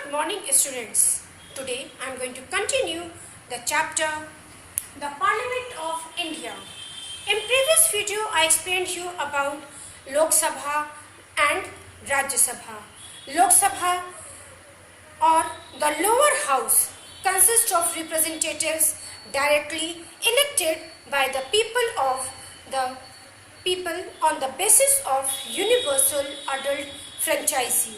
Good morning, students. Today I am going to continue the chapter The Parliament of India. In previous video I explained you about Lok Sabha and Rajya Sabha. Lok Sabha or the lower house consists of representatives directly elected by the people on the basis of universal adult franchise.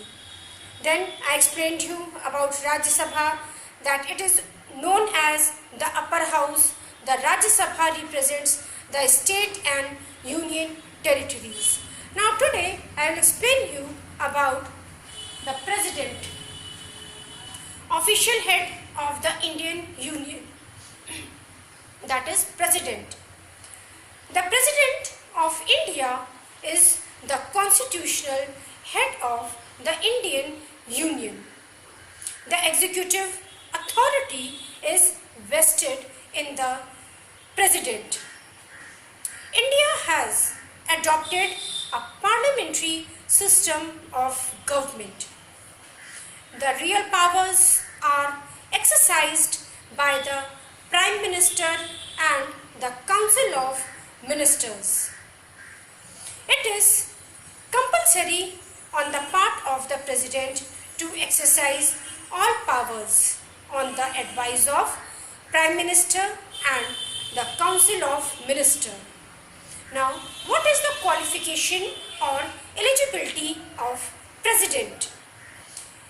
Then I explained you about Rajya Sabha, that it is known as the upper house. The Rajya Sabha represents the state and union territories. Now today I will explain you about the president, official head of the Indian Union, that is president. The president of India is the constitutional head of the Indian Union. The executive authority is vested in the president. India has adopted a parliamentary system of government. The real powers are exercised by the Prime Minister and the Council of Ministers. It is compulsory on the part of the President to exercise all powers on the advice of Prime Minister and the Council of Ministers. Now, what is the qualification or eligibility of President?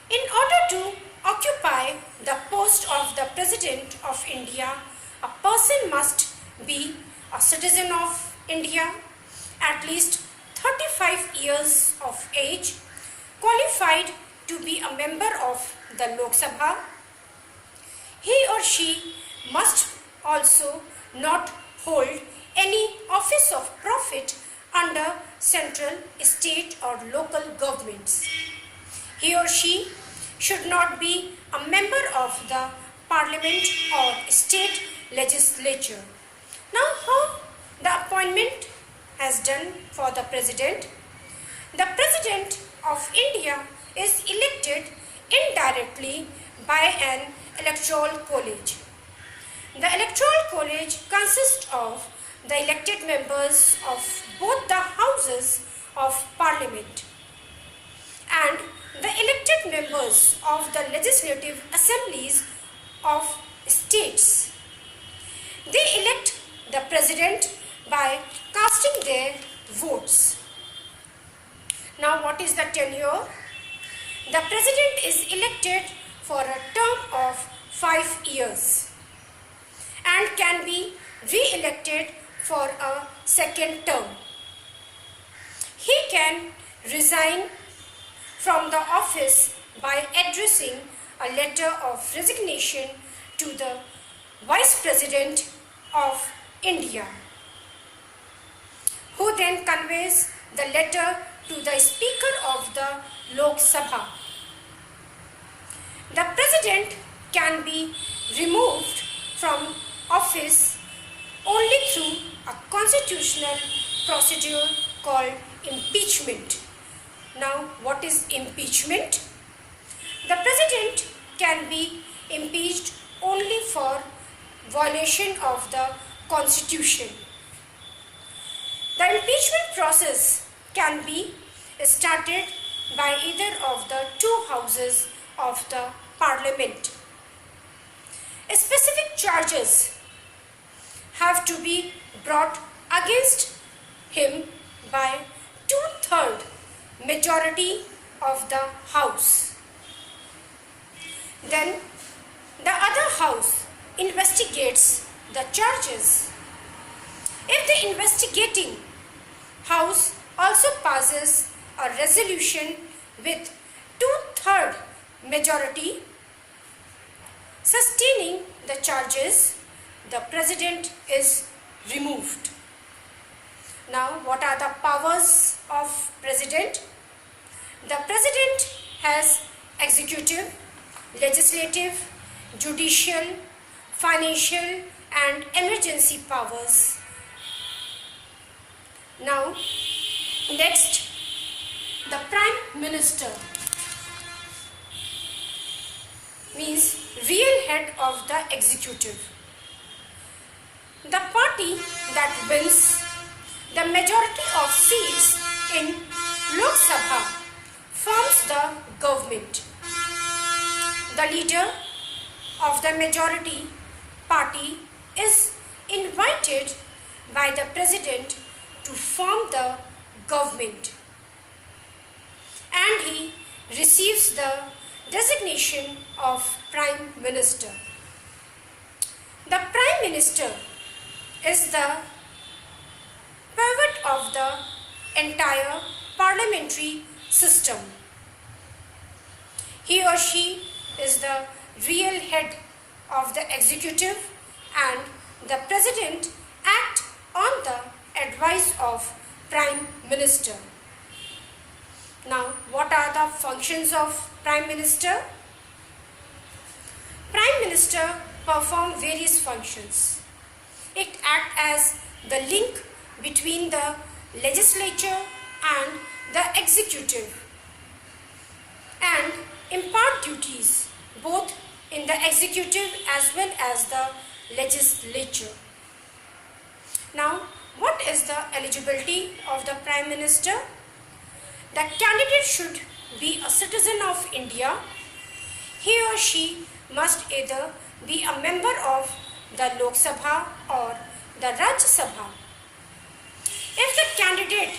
In order to occupy the post of the President of India, a person must be a citizen of India, at least 35 years of age, qualified to be a member of the Lok Sabha. He or she must also not hold any office of profit under central, state or local governments. He or she should not be a member of the parliament or state legislature. Now, how the appointment has done for the president? The president of India is elected indirectly by an electoral college. The electoral college consists of the elected members of both the houses of parliament and the elected members of the legislative assemblies of states. They elect the president by casting their votes. Now, what is the tenure? The president is elected for a term of 5 years and can be re-elected for a second term. He can resign from the office by addressing a letter of resignation to the Vice President of India, who then conveys the letter to the Speaker of the Lok Sabha. The President can be removed from office only through a constitutional procedure called impeachment. Now, what is impeachment? The President can be impeached only for violation of the Constitution. The impeachment process can be started by either of the two houses of the parliament. Specific charges have to be brought against him by 2/3 majority of the house. Then the other house investigates the charges. If the investigating house also passes a resolution with 2/3 majority sustaining the charges, the president is removed. Now, what are the powers of president? The president has executive, legislative, judicial, financial and emergency powers. Now, next, the Prime Minister. means real head of the executive. The party that wins the majority of seats in Lok Sabha forms the government. The leader of the majority party is invited by the president to form the government, and he receives the designation of Prime Minister. The Prime Minister is the pivot of the entire parliamentary system. He or she is the real head of the executive, and the president acts on the advice of Prime Minister. Now, what are the functions of Prime Minister? Prime Minister perform various functions. It acts as the link between the legislature and the executive, and impart duties both in the executive as well as the legislature. Now, what is the eligibility of the Prime Minister? The candidate should be a citizen of India. He or she must either be a member of the Lok Sabha or the Rajya Sabha. If the candidate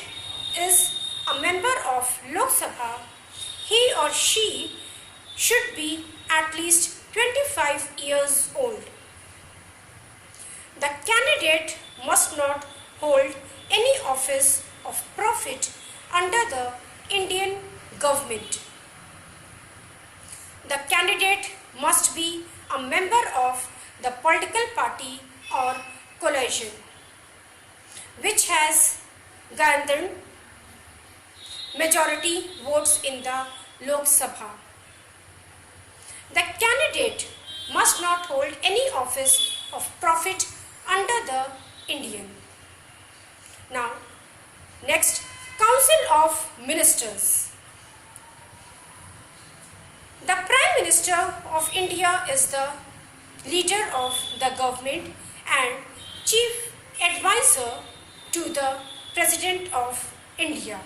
is a member of Lok Sabha, he or she should be at least 25 years old. The candidate must not hold any office of profit under the Indian government. The candidate must be a member of the political party or coalition which has garnered majority votes in the Lok Sabha. The candidate must not hold any office of profit under the Indian. Now, next, Council of Ministers. The Prime Minister of India is the leader of the government and chief advisor to the President of India.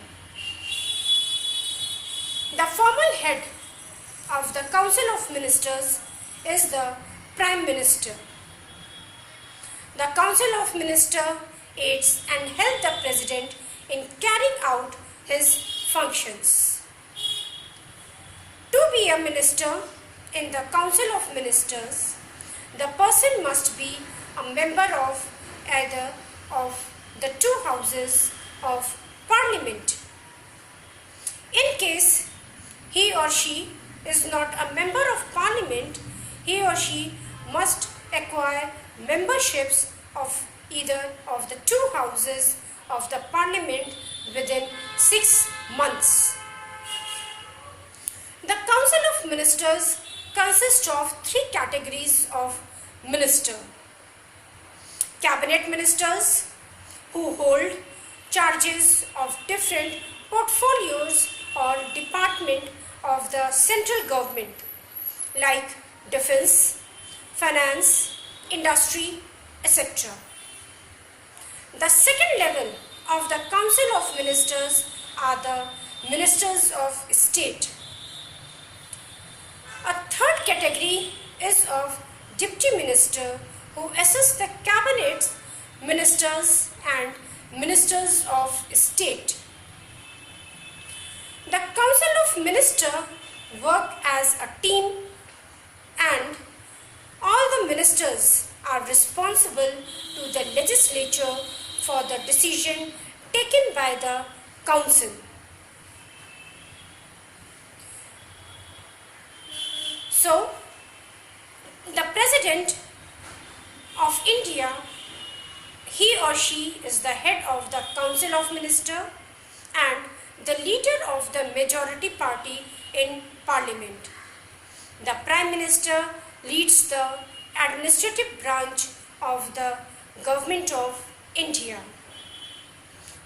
The formal head of the Council of Ministers is the Prime Minister. The Council of Ministers aids and helps the President in carrying out his functions. To be a minister in the Council of Ministers, the person must be a member of either of the two houses of Parliament. In case he or she is not a member of Parliament, he or she must acquire memberships of either of the two houses of the Parliament within 6 months. The Council of Ministers consists of 3 categories of minister. Cabinet ministers, who hold charges of different portfolios or department of the central government like defense, finance, industry, etc. The second level of the Council of Ministers are the Ministers of State. A third category is of Deputy Minister, who assist the Cabinet Ministers and Ministers of State. The Council of Ministers work as a team, and all the ministers are responsible to the legislature for the decision taken by the Council. So, the President of India, he or she is the head of the Council of Ministers and the leader of the majority party in Parliament. The Prime Minister leads the administrative branch of the Government of India.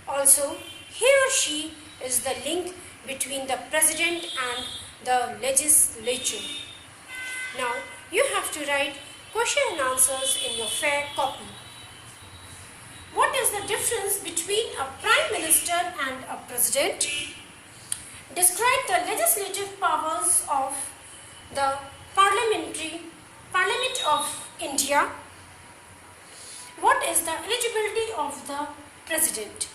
Also, he or she is the link between the President and the legislature. Now you have to write question and answers in your fair copy. What is the difference between a Prime Minister and a President? Describe the legislative powers of the Parliament of India. What is the eligibility of the President?